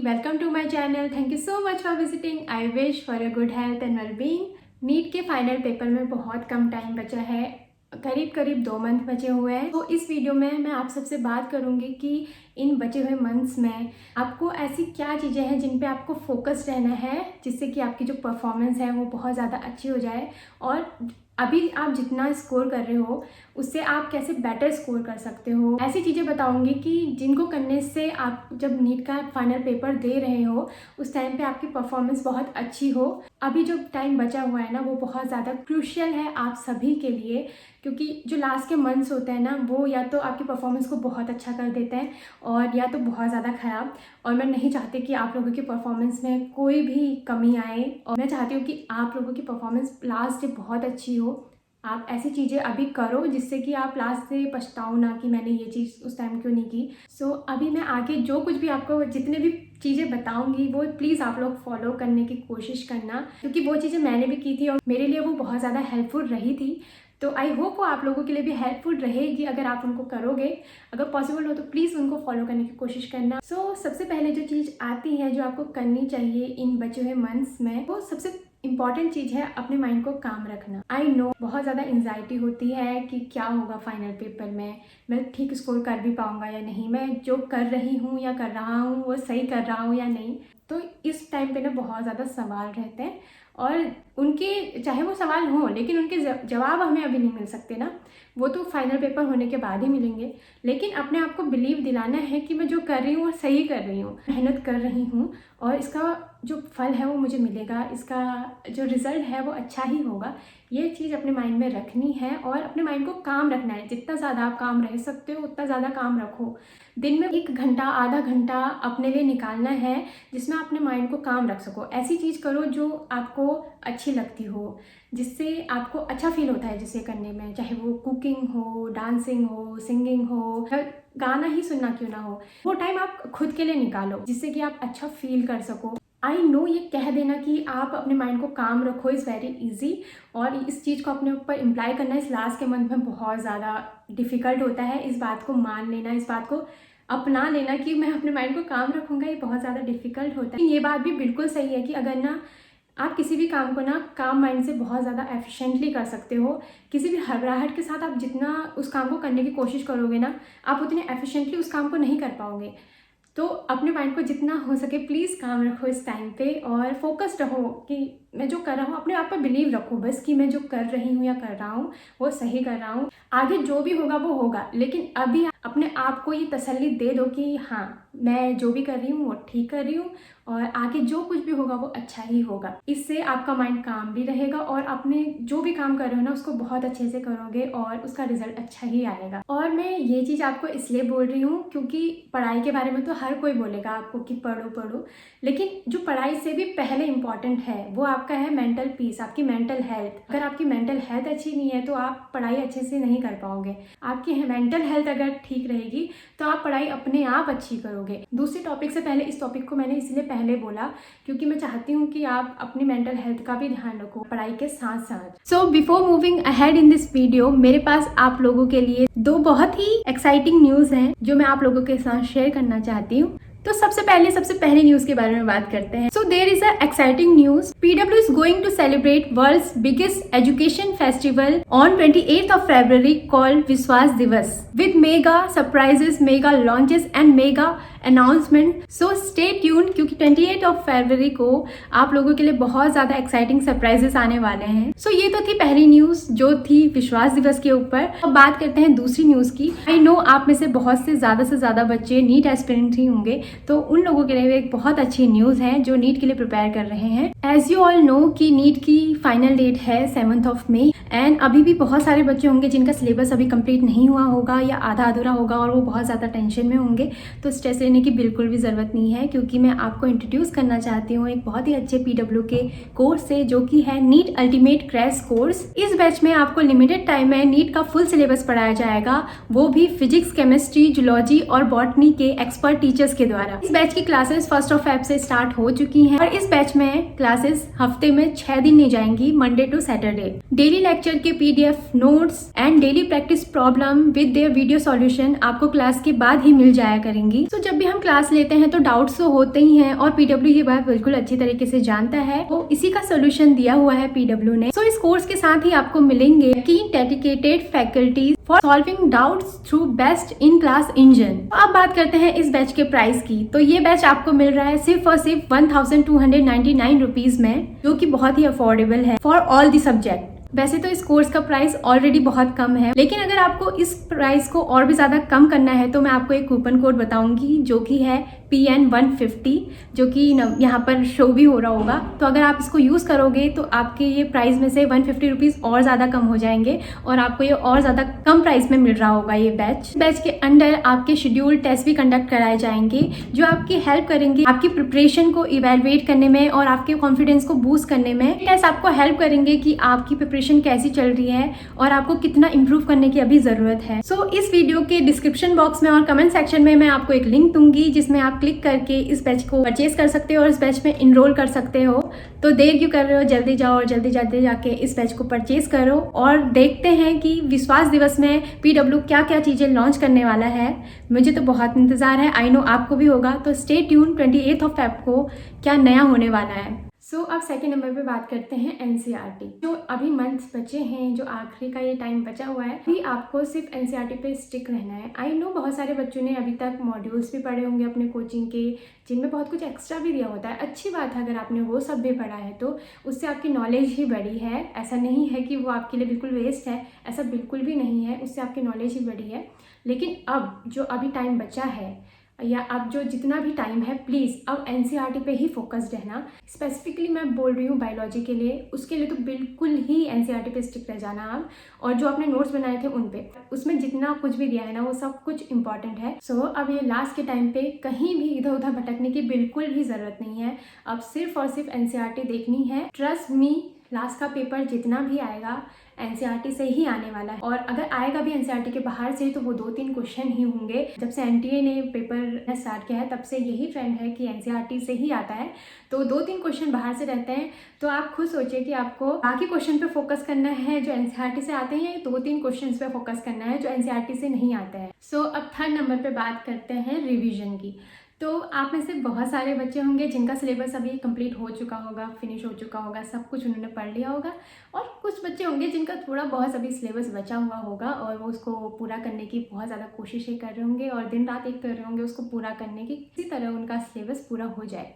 Welcome to my channel. Thank you so much for visiting. I wish for your good health and well-being. NEET के final paper में बहुत कम time बचा है, करीब 2 month बचे हुए हैं। तो इस वीडियो में मैं आप सबसे बात करूंगी कि इन बचे हुए मंथ्स में आपको ऐसी क्या चीज़ें हैं जिन पे आपको फोकस रहना है, जिससे कि आपकी जो परफॉर्मेंस है वो बहुत ज़्यादा अच्छी हो जाए और अभी आप जितना स्कोर कर रहे हो उससे आप कैसे बेटर स्कोर कर सकते हो। ऐसी चीज़ें बताऊंगी कि जिनको करने से आप जब नीट का फाइनल पेपर दे रहे हो उस टाइम पे आपकी परफॉर्मेंस बहुत अच्छी हो। अभी जो टाइम बचा हुआ है ना वो बहुत ज़्यादा क्रूशियल है आप सभी के लिए, क्योंकि जो लास्ट के मंथ्स होते हैं ना वो या तो आपकी परफॉर्मेंस को बहुत अच्छा कर देते हैं और या तो बहुत ज़्यादा ख़राब। और मैं नहीं चाहती कि आप लोगों की परफॉर्मेंस में कोई भी कमी आए और मैं चाहती हूँ कि आप लोगों की परफॉर्मेंस लास्ट डे बहुत अच्छी हो। आप ऐसी चीज़ें अभी करो जिससे कि आप लास्ट से पछताओ ना कि मैंने ये चीज़ उस टाइम क्यों नहीं की। सो अभी मैं आगे जो कुछ भी आपको जितने भी चीज़ें बताऊंगी वो प्लीज़ आप लोग फॉलो करने की कोशिश करना, क्योंकि वो चीज़ें मैंने भी की थी और मेरे लिए वो बहुत ज़्यादा हेल्पफुल रही थी। तो आई होप वो आप लोगों के लिए भी हेल्पफुल रहेगी अगर आप उनको करोगे। अगर पॉसिबल हो तो प्लीज़ उनको फॉलो करने की कोशिश करना। सो सबसे पहले जो चीज़ आती है जो आपको करनी चाहिए इन बचे हुए मंथ्स में, वो सबसे इम्पॉर्टेंट चीज़ है अपने माइंड को काम रखना। आई नो बहुत ज़्यादा एंजाइटी होती है कि क्या होगा फाइनल पेपर में, मैं ठीक स्कोर कर भी पाऊँगा या नहीं, मैं जो कर रही हूँ या कर रहा हूँ वो सही कर रहा हूँ या नहीं। तो इस टाइम पे ना बहुत ज़्यादा सवाल रहते हैं और उनके चाहे वो सवाल हों लेकिन उनके जवाब हमें अभी नहीं मिल सकते ना, वो तो फाइनल पेपर होने के बाद ही मिलेंगे। लेकिन अपने आप को बिलीव दिलाना है कि मैं जो कर रही हूँ वो सही कर रही हूँ, मेहनत कर रही हूँ और इसका जो फल है वो मुझे मिलेगा, इसका जो रिज़ल्ट है वो अच्छा ही होगा। ये चीज़ अपने माइंड में रखनी है और अपने माइंड को काम रखना है। जितना ज़्यादा आप काम रह सकते हो उतना ज़्यादा काम रखो। दिन में 1 घंटा आधा घंटा अपने लिए निकालना है जिसमें अपने माइंड को काम रख सको। ऐसी चीज़ करो जो आपको अच्छी लगती हो, जिससे आपको अच्छा फील होता है जिसे करने में, चाहे वो कुकिंग हो, डांसिंग हो, सिंगिंग हो, गाना ही सुनना क्यों ना हो। वो टाइम आप खुद के लिए निकालो जिससे कि आप अच्छा फील कर सको। आई नो ये कह देना कि आप अपने माइंड को काम रखो इज़ वेरी इजी, और इस चीज़ को अपने ऊपर इम्प्लाई करना इस लास्ट के मंथ में बहुत ज़्यादा डिफ़िकल्ट होता है। इस बात को मान लेना, इस बात को अपना लेना कि मैं अपने माइंड को काम रखूँगा, ये बहुत ज़्यादा डिफ़िकल्ट होता है। ये बात भी बिल्कुल सही है कि अगर ना आप किसी भी काम को ना काम माइंड से बहुत ज़्यादा एफिशिएंटली कर सकते हो, किसी भी घबराहट के साथ आप जितना उस काम को करने की कोशिश करोगे ना आप उतने एफिशिएंटली उस काम को नहीं कर पाओगे। तो अपने माइंड को जितना हो सके प्लीज़ काम रखो इस टाइम पे और फोकस्ड रहो कि मैं जो कर रहा हूँ, अपने आप पर बिलीव रखो बस कि मैं जो कर रही हूँ या कर रहा हूँ वो सही कर रहा हूँ। आगे जो भी होगा वो होगा, लेकिन अभी अपने आप को ये तसल्ली दे दो कि हाँ मैं जो भी कर रही हूँ वो ठीक कर रही हूँ और आगे जो कुछ भी होगा वो अच्छा ही होगा। इससे आपका माइंड काम भी रहेगा और अपने जो भी काम कर रहे हो ना उसको बहुत अच्छे से करोगे और उसका रिजल्ट अच्छा ही आएगा। और मैं ये चीज़ आपको इसलिए बोल रही हूँ क्योंकि पढ़ाई के बारे में तो हर कोई बोलेगा आपको कि पढ़ो पढ़ो, लेकिन जो पढ़ाई से भी पहले इम्पॉर्टेंट है वो आपका है मेंटल पीस, आपकी मेंटल हेल्थ। अगर आपकी मेंटल हेल्थ अच्छी नहीं है तो आप पढ़ाई अच्छे से नहीं कर पाओगे। आपकी मेंटल हेल्थ अगर ठीक रहेगी तो आप पढ़ाई अपने आप अच्छी करोगे। दूसरे टॉपिक से पहले इस टॉपिक को मैंने इसलिए पहले बोला क्योंकि मैं चाहती हूँ कि आप अपनी मेंटल हेल्थ का भी ध्यान रखो पढ़ाई के साथ साथ। So before moving ahead in this video, मेरे पास आप लोगों के लिए 2 बहुत ही एक्साइटिंग न्यूज़ हैं जो मैं आप लोगों के साथ शेयर करना चाहती हूँ। तो सबसे पहले न्यूज के बारे में बात करते हैं। So there is a exciting news. PW is going to celebrate world's biggest education festival on 28th of February called Vishwas Divas with mega surprises, mega launches and mega announcement. So stay tuned क्योंकि 28th of February को आप लोगों के लिए बहुत ज्यादा exciting surprises आने वाले हैं। सो ये तो थी पहली न्यूज जो थी विश्वास दिवस के ऊपर। अब बात करते हैं दूसरी न्यूज की। आई नो आप में से बहुत से ज्यादा बच्चे नीट एस्पिरेंट ही होंगे, तो उन लोगों के लिए एक बहुत अच्छी न्यूज़ है जो नीट के लिए प्रिपेयर कर रहे हैं। एज यू ऑल नो कि नीट की फाइनल डेट है 7th of May एंड अभी भी बहुत सारे बच्चे होंगे जिनका सिलेबस अभी कंप्लीट नहीं हुआ होगा या आधा अधूरा होगा और वो बहुत ज़्यादा टेंशन में होंगे। तो स्ट्रेस लेने की बिल्कुल भी ज़रूरत नहीं है क्योंकि मैं आपको इंट्रोड्यूस करना चाहती हूँ एक बहुत ही अच्छे PW के कोर्स से जो कि है नीट अल्टीमेट क्रैश कोर्स। इस बैच में आपको लिमिटेड टाइम में नीट का फुल सिलेबस पढ़ाया जाएगा, वो भी फिजिक्स, केमिस्ट्री, जूलॉजी और बॉटनी के एक्सपर्ट टीचर्स के द्वारा। इस बैच की क्लासेस 1st of Feb से स्टार्ट हो चुकी हैं और इस बैच में क्लासेस हफ्ते में 6 दिन ली जाएंगी, Monday to Saturday. Daily lecture के PDF notes and daily practice problem with their video solution आपको क्लास के बाद ही मिल जाया करेंगी। तो जब भी हम क्लास लेते हैं तो डाउट्स तो होते ही हैं और PW ये बात बिल्कुल अच्छी तरीके से जानता है, तो इसी का सोल्यूशन दिया हुआ है PW ने। इस कोर्स के साथ ही आपको मिलेंगे की dedicated faculty for solving doubts through best in class engine. अब बात करते हैं इस बैच के प्राइस की। तो ये बैच आपको मिल रहा है सिर्फ और सिर्फ 1299 रुपीज में, जो कि बहुत ही अफोर्डेबल है फॉर ऑल दी सब्जेक्ट। वैसे तो इस कोर्स का प्राइस ऑलरेडी बहुत कम है, लेकिन अगर आपको इस प्राइस को और भी ज़्यादा कम करना है तो मैं आपको एक कूपन कोड बताऊंगी जो कि है PN150, जो कि यहाँ पर शो भी हो रहा होगा। तो अगर आप इसको यूज़ करोगे तो आपके ये प्राइस में से 150 रुपीज़ और ज़्यादा कम हो जाएंगे और आपको ये और ज़्यादा कम प्राइस में मिल रहा होगा ये बैच के अंडर आपके शेड्यूल टेस्ट भी कंडक्ट कराए जाएंगे, जो आपकी हेल्प करेंगे आपकी प्रिपरेशन को इवेलुएट करने में और आपके कॉन्फिडेंस को बूस्ट करने में। टेस्ट आपको हेल्प करेंगे कि आपकी प्रिपरेशन कैसी चल रही है और आपको कितना इंप्रूव करने की अभी ज़रूरत है। सो इस वीडियो के डिस्क्रिप्शन बॉक्स में और कमेंट सेक्शन में मैं आपको एक लिंक दूंगी जिसमें आप क्लिक करके इस बैच को परचेज कर सकते हो और इस बैच में इनरोल कर सकते हो। तो देर क्यों कर रहे हो, जल्दी जाओ और जल्दी जाके इस बैच को परचेज करो और देखते हैं कि विश्वास दिवस में PW क्या क्या चीज़ें लॉन्च करने वाला है। मुझे तो बहुत इंतज़ार है, आई नो आपको भी होगा। तो स्टे ट्यून 28 फेब को क्या नया होने वाला है। अब सेकेंड नंबर पे बात करते हैं NCERT। जो अभी मंथ्स बचे हैं, जो आखिरी का ये टाइम बचा हुआ है, अभी आपको सिर्फ NCERT पे स्टिक रहना है। आई नो बहुत सारे बच्चों ने अभी तक मॉड्यूल्स भी पढ़े होंगे अपने कोचिंग के, जिनमें बहुत कुछ एक्स्ट्रा भी दिया होता है। अच्छी बात है अगर आपने वो सब भी पढ़ा है तो उससे आपकी नॉलेज ही बढ़ी है। ऐसा नहीं है कि वो आपके लिए बिल्कुल वेस्ट है, ऐसा बिल्कुल भी नहीं है, उससे आपकी नॉलेज ही बढ़ी है। लेकिन अब जो अभी टाइम बचा है या अब जो जितना भी टाइम है, प्लीज़ अब NCERT पे ही फोकस रहना। स्पेसिफिकली मैं बोल रही हूँ बायोलॉजी के लिए, उसके लिए तो बिल्कुल ही NCERT पे स्टिक रह जाना आप। और जो आपने नोट्स बनाए थे उन पे, उसमें जितना कुछ भी दिया है ना वो सब कुछ इंपॉर्टेंट है। अब ये लास्ट के टाइम पे कहीं भी इधर उधर भटकने की बिल्कुल भी ज़रूरत नहीं है। अब सिर्फ और सिर्फ NCERT देखनी है। ट्रस्ट मी, लास्ट का पेपर जितना भी आएगा NCERT से ही आने वाला है। और अगर आएगा भी NCERT के बाहर से तो वो 2-3 क्वेश्चन ही होंगे। जब से NTA ने पेपर स्टार्ट किया है तब से यही ट्रेंड है कि NCERT से ही आता है, तो 2-3 क्वेश्चन बाहर से रहते हैं। तो आप खुद सोचिए कि आपको बाकी क्वेश्चन पे फोकस करना है जो NCERT से आते हैं, 2-3 क्वेश्चन पे फोकस करना है जो NCERT से नहीं आते हैं। अब थर्ड नंबर पे बात करते हैं रिविजन की। तो आप में से बहुत सारे बच्चे होंगे जिनका सिलेबस अभी कंप्लीट हो चुका होगा, फिनिश हो चुका होगा, सब कुछ उन्होंने पढ़ लिया होगा। और कुछ बच्चे होंगे जिनका थोड़ा बहुत अभी सिलेबस बचा हुआ होगा और वो उसको पूरा करने की बहुत ज़्यादा कोशिशें कर रहे होंगे और दिन रात एक कर रहे होंगे उसको पूरा करने की, किसी तरह उनका सिलेबस पूरा हो जाए।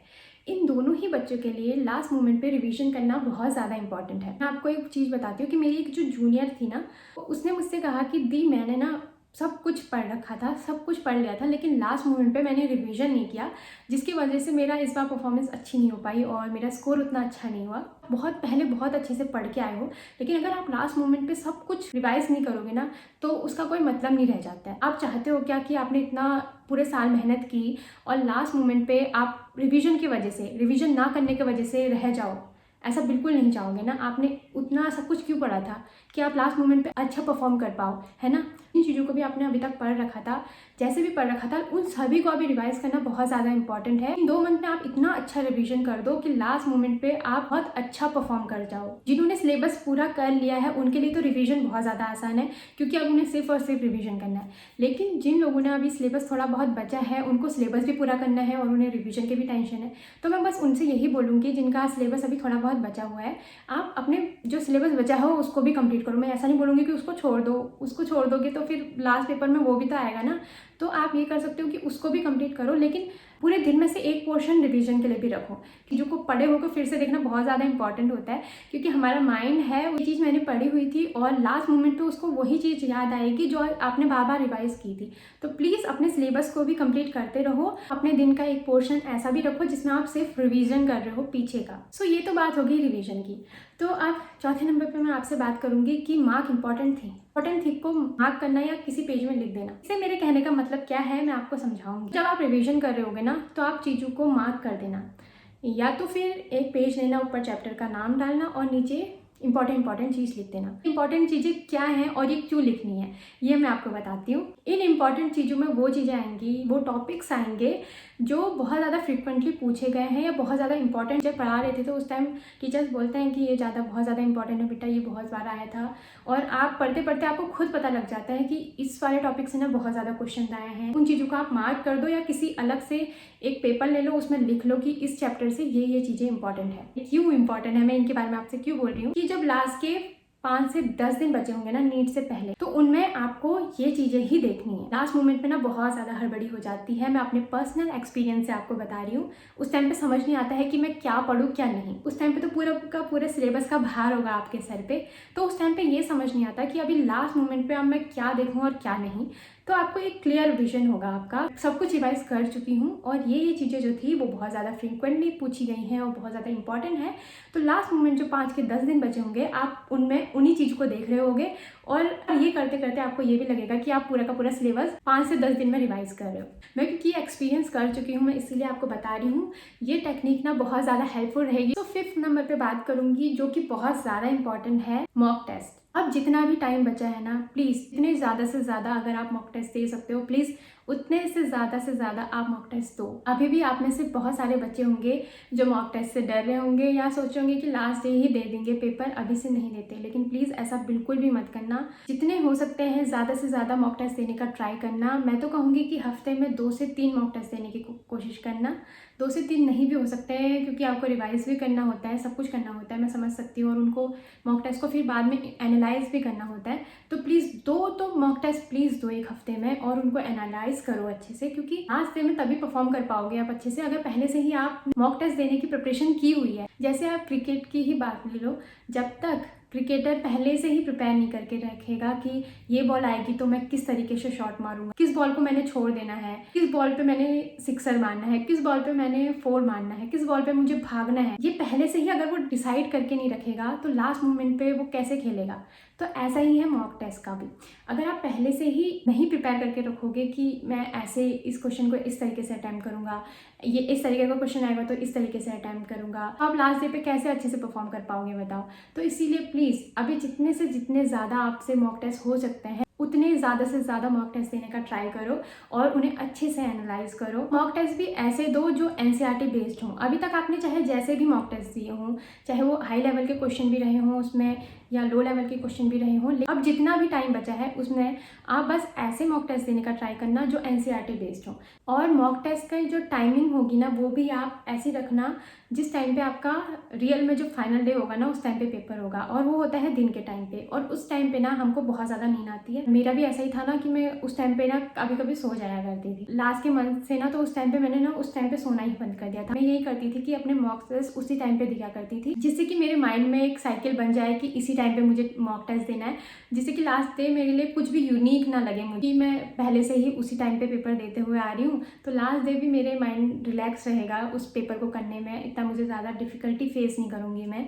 इन दोनों ही बच्चों के लिए लास्ट मोमेंट पे रिवीजन करना बहुत ज़्यादा इंपॉर्टेंट है। मैं आपको एक चीज़ बताती हूँ कि मेरी एक जो जूनियर थी ना, उसने मुझसे कहा कि दी मैंने ना सब कुछ पढ़ रखा था, सब कुछ पढ़ लिया था, लेकिन लास्ट मोमेंट पे मैंने रिवीजन नहीं किया, जिसकी वजह से मेरा इस बार परफॉर्मेंस अच्छी नहीं हो पाई और मेरा स्कोर उतना अच्छा नहीं हुआ। बहुत पहले बहुत अच्छे से पढ़ के आए हो, लेकिन अगर आप लास्ट मोमेंट पे सब कुछ रिवाइज नहीं करोगे ना तो उसका कोई मतलब नहीं रह जाता है। आप चाहते हो क्या कि आपने इतना पूरे साल मेहनत की और लास्ट मोमेंट पे आप रिवीजन की वजह से, रिवीजन ना करने की वजह से रह जाओ? ऐसा बिल्कुल नहीं चाहोगे ना। आपने उतना सब कुछ क्यों पढ़ा था कि आप लास्ट मोमेंट पे अच्छा परफॉर्म कर पाओ, है ना। इन चीज़ों को भी आपने अभी तक पढ़ रखा था, जैसे भी पढ़ रखा था उन सभी को अभी रिवाइज करना बहुत ज़्यादा इंपॉर्टेंट है। इन 2 मंथ में आप इतना अच्छा रिवीजन कर दो कि लास्ट मोमेंट पे आप बहुत अच्छा परफॉर्म कर जाओ। जिन्होंने सिलेबस पूरा कर लिया है उनके लिए तो रिवीजन बहुत ज़्यादा आसान है, क्योंकि अब उन्हें सिर्फ और सिर्फ रिवीजन करना है। लेकिन जिन लोगों ने अभी सिलेबस थोड़ा बहुत बचा है, उनको सिलेबस भी पूरा करना है और उन्हें रिवीजन की भी टेंशन है। तो मैं बस उनसे यही बोलूँगी जिनका सिलेबस अभी थोड़ा बहुत बचा हुआ है, आप अपने जो सिलेबस बचा हो उसको भी कंप्लीट करो। मैं ऐसा नहीं बोलूँगी कि उसको छोड़ दो, उसको छोड़ दोगे तो फिर लास्ट पेपर में वो भी तो आएगा ना। तो आप ये कर सकते हो कि उसको भी कंप्लीट करो, लेकिन पूरे दिन में से एक पोर्शन रिवीजन के लिए भी रखो कि जो को पढ़े हो को फिर से देखना बहुत ज़्यादा इंपॉर्टेंट होता है, क्योंकि हमारा माइंड है वो चीज़ मैंने पढ़ी हुई थी और लास्ट मोमेंट पे उसको वही चीज़ याद आएगी जो आपने बार बार रिवाइज की थी। तो प्लीज़ अपने सिलेबस को भी कंप्लीट करते रहो। अपने दिन का एक पोर्शन ऐसा भी रखो जिसमें आप सिर्फ रिवीजन कर रहे हो पीछे का। ये तो बात होगी रिवीजन की। तो अब चौथे नंबर पे मैं आपसे बात करूंगी कि मार्क इंपॉर्टेंट थी को मार्क करना या किसी पेज में लिख देना। इससे मेरे कहने का मतलब क्या है मैं आपको समझाऊंगी। जब आप रिवीजन कर रहे होगे ना तो आप चीज़ों को मार्क कर देना, या तो फिर एक पेज लेना, ऊपर चैप्टर का नाम डालना और नीचे इंपॉर्टेंट चीज़ लिख देना। इंपॉर्टेंट चीज़ें क्या हैं और ये क्यों लिखनी है ये मैं आपको बताती हूँ। इन इंपॉर्टेंट चीज़ों में वो चीज़ें आएंगी, वो टॉपिक्स आएंगे जो बहुत ज़्यादा फ्रिक्वेंटली पूछे गए हैं या बहुत ज़्यादा इंपॉर्टेंट। जब पढ़ा रहे थे तो उस टाइम टीचर्स बोलते हैं कि ये बहुत ज़्यादा इंपॉर्टेंट है बेटा, ये बहुत बार आया था, और आप पढ़ते पढ़ते आपको खुद पता लग जाता है कि इस वाले टॉपिक से ना बहुत ज़्यादा क्वेश्चन आए हैं। उन चीज़ों को आप मार्क कर दो या किसी अलग से एक पेपर ले लो, उसमें लिख लो कि इस चैप्टर से ये चीज़ें इंपॉर्टेंट है। क्यों इंपॉर्टेंट है, मैं इनके बारे में आपसे क्यों बोल रही हूँ कि जब लास्ट के 5 से 10 दिन बचे होंगे ना नीट से पहले, तो उनमें आपको ये चीज़ें ही देखनी है। लास्ट मोमेंट पे ना बहुत ज़्यादा हड़बड़ी हो जाती है। मैं अपने पर्सनल एक्सपीरियंस से आपको बता रही हूँ। उस टाइम पे समझ नहीं आता है कि मैं क्या पढूं क्या नहीं। उस टाइम पे तो पूरा का पूरा सिलेबस का भार होगा आपके सर पे, तो उस टाइम पे ये समझ नहीं आता कि अभी लास्ट मोमेंट पे अब मैं क्या देखूँ और क्या नहीं। तो आपको एक क्लियर विजन होगा आपका। सब कुछ रिवाइज कर चुकी हूँ और ये चीज़ें जो थी वो बहुत ज़्यादा फ्रीक्वेंटली पूछी गई हैं और बहुत ज़्यादा इंपॉर्टेंट है। तो लास्ट मोमेंट जो 5 के 10 दिन बचे होंगे, आप उनमें उन्हीं चीज़ को देख रहे होगे और ये करते करते आपको ये भी लगेगा कि आप पूरा का पूरा सिलेबस 5 से 10 दिन में रिवाइज कर रहे हो। मैं क्योंकि एक्सपीरियंस कर चुकी हूँ, मैं इसीलिए आपको बता रही हूँ। ये टेक्निक ना बहुत ज़्यादा हेल्पफुल रहेगी। तो 5th नंबर पे बात करूँगी जो कि बहुत ज़्यादा इंपॉर्टेंट है, मॉक टेस्ट। अब जितना भी टाइम बचा है ना, प्लीज़ इतने ज़्यादा से ज़्यादा अगर आप मॉक टेस्ट दे सकते हो, प्लीज़ उतने से ज़्यादा आप मॉक टेस्ट दो। अभी भी आप में से बहुत सारे बच्चे होंगे जो मॉक टेस्ट से डर रहे होंगे या सोच रहे होंगे कि लास्ट डे ही दे देंगे पेपर, अभी से नहीं देते। लेकिन प्लीज़ ऐसा बिल्कुल भी मत करना। जितने हो सकते हैं ज़्यादा से ज़्यादा मॉक टेस्ट देने का ट्राई करना। मैं तो कहूँगी कि हफ्ते में 2 से 3 मॉक टेस्ट देने की कोशिश करना। 2 से 3 नहीं भी हो सकते हैं क्योंकि आपको रिवाइज भी करना होता है, सब कुछ करना होता है, मैं समझ सकती हूँ। और उनको मॉक टेस्ट को फिर बाद में एनालाइज भी करना होता है। तो प्लीज़ तो मॉक टेस्ट प्लीज़ दो एक हफ्ते में और उनको एनालाइज करो अच्छे से, क्योंकि लास्ट डे में तभी परफॉर्म कर पाओगे आप अच्छे से अगर पहले से ही आप मॉक टेस्ट देने की प्रिपरेशन की हुई है। जैसे आप क्रिकेट की ही बात ले लो, जब तक क्रिकेटर पहले से ही प्रिपेयर नहीं करके रखेगा कि ये बॉल आएगी तो मैं किस तरीके से शॉट मारूंगा, किस बॉल को मैंने छोड़ देना है, किस बॉल पे मैंने सिक्सर मारना है, किस बॉल पे मैंने 4 मारना है, किस बॉल पे मुझे भागना है, ये पहले से ही अगर वो डिसाइड करके नहीं रखेगा तो लास्ट मोमेंट पे वो कैसे खेलेगा। तो ऐसा ही है मॉक टेस्ट का भी। अगर आप पहले से ही नहीं प्रिपेयर करके रखोगे कि मैं ऐसे इस क्वेश्चन को इस तरीके से अटैम्प्ट करूंगा, ये इस तरीके का क्वेश्चन आएगा तो इस तरीके से अटैम्प्ट करूंगा, तो आप लास्ट डे पे कैसे अच्छे से परफॉर्म कर पाओगे बताओ। तो इसीलिए प्लीज़ अभी जितने से जितने ज़्यादा आपसे मॉक टेस्ट हो सकते हैं उतने ज़्यादा से ज़्यादा मॉक टेस्ट देने का ट्राई करो और उन्हें अच्छे से एनालाइज करो। मॉक टेस्ट भी ऐसे दो जो एनसीईआरटी बेस्ड हों। अभी तक आपने चाहे जैसे भी मॉक टेस्ट दिए हों, चाहे वो हाई लेवल के क्वेश्चन भी रहे हों उसमें या लो लेवल के क्वेश्चन भी रहे हों, अब जितना भी टाइम बचा है उसमें आप बस ऐसे मॉक टेस्ट देने का ट्राई करना जो एनसीईआरटी बेस्ड हो। और मॉक टेस्ट का जो टाइमिंग होगी ना वो भी आप ऐसी रखना जिस टाइम पे आपका रियल में जो फाइनल डे होगा ना उस टाइम पे पेपर होगा, और वो होता है दिन के टाइम पे। और उस टाइम पे ना हमको बहुत ज़्यादा नींद आती है। मेरा भी ऐसा ही था ना कि मैं उस टाइम पे ना कभी कभी सो जाया करती थी लास्ट के मंथ से ना, तो उस टाइम पे मैंने ना उस टाइम पे सोना ही बंद कर दिया था। मैं यही करती थी कि अपने मॉक टेस्ट उसी टाइम पे दिया करती थी, जिससे कि मेरे माइंड में एक साइकिल बन जाए कि इसी टाइम पे मुझे मॉक टेस्ट देना है, जिससे कि लास्ट डे मेरे लिए कुछ भी यूनिक ना लगे मुझे कि मैं पहले से ही उसी टाइम पे पेपर देते हुए आ रही हूँ। तो लास्ट डे भी मेरे माइंड रिलैक्स रहेगा उस पेपर को करने में, इतना मुझे ज़्यादा डिफिकल्टी फेस नहीं करूँगी मैं।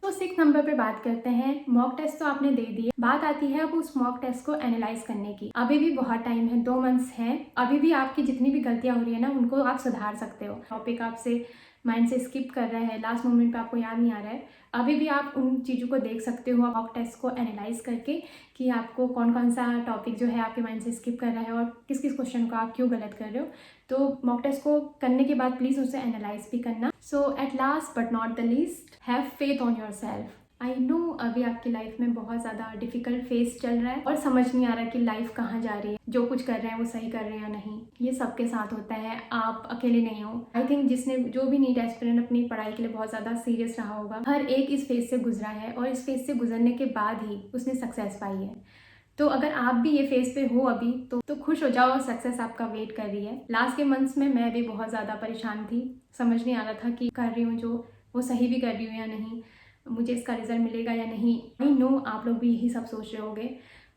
तो 6 नंबर पे बात करते हैं। मॉक टेस्ट तो आपने दे दिए, बात आती है अब उस मॉक टेस्ट को एनालाइज करने की। अभी भी बहुत टाइम है, 2 मंथ्स हैं। अभी भी आपकी जितनी भी गलतियां हो रही है ना उनको आप सुधार सकते हो। टॉपिक आपसे माइंड से स्किप कर रहा है, लास्ट मोमेंट पे आपको याद नहीं आ रहा है, अभी भी आप उन चीज़ों को देख सकते हो मॉक टेस्ट को एनालाइज करके कि आपको कौन कौन सा टॉपिक जो है आपके माइंड से स्किप कर रहा है और किस किस क्वेश्चन को आप क्यों गलत कर रहे हो। तो मॉक टेस्ट को करने के बाद प्लीज़ उसे एनालाइज भी करना। So at last but not the least, have faith on your self. I know अभी आपकी लाइफ में बहुत ज़्यादा डिफिकल्ट फेस चल रहा है और समझ नहीं आ रहा कि लाइफ कहाँ जा रही है, जो कुछ कर रहे हैं वो सही कर रहे हैं या नहीं। ये सबके साथ होता है, आप अकेले नहीं हो। आई थिंक जिसने जो भी नीट एस्पिरेंट अपनी पढ़ाई के लिए बहुत ज़्यादा सीरियस रहा होगा, हर एक इस फेज से गुजरा है और इस फेज से गुजरने के बाद ही उसने सक्सेस पाई है। तो अगर आप भी ये फेज पे हो अभी तो खुश हो जाओ, सक्सेस आपका वेट कर रही है। लास्ट के मंथ्स में मैं भी बहुत ज़्यादा परेशान थी, समझ नहीं आ रहा था कि कर रही हूँ जो वो सही भी कर रही हूँ या नहीं, मुझे इसका रिजल्ट मिलेगा या नहीं। आई नो आप लोग भी यही सब सोच रहे होगे,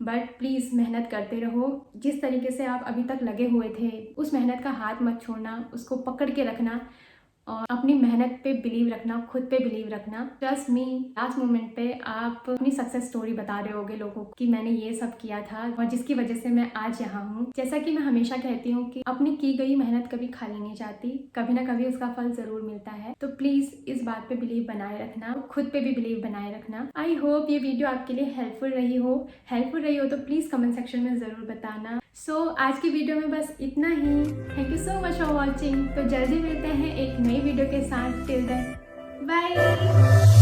बट प्लीज़ मेहनत करते रहो। जिस तरीके से आप अभी तक लगे हुए थे उस मेहनत का हाथ मत छोड़ना, उसको पकड़ के रखना और अपनी मेहनत पे बिलीव रखना, खुद पे बिलीव रखना। ट्रस्ट मी, लास्ट मोमेंट पे आप अपनी सक्सेस स्टोरी बता रहे होगे लोगों को कि मैंने ये सब किया था और जिसकी वजह से मैं आज यहाँ हूँ। जैसा कि मैं हमेशा कहती हूँ कि अपनी की गई मेहनत कभी खाली नहीं जाती, कभी ना कभी उसका फल जरूर मिलता है। तो प्लीज़ इस बात पे बिलीव बनाए रखना, खुद पे भी बिलीव बनाए रखना। आई होप ये वीडियो आपके लिए हेल्पफुल रही हो तो प्लीज़ कमेंट सेक्शन में ज़रूर बताना। सो आज की वीडियो में बस इतना ही। Thank you so much for watching. तो जल्दी मिलते हैं एक नई वीडियो के साथ। Till then bye.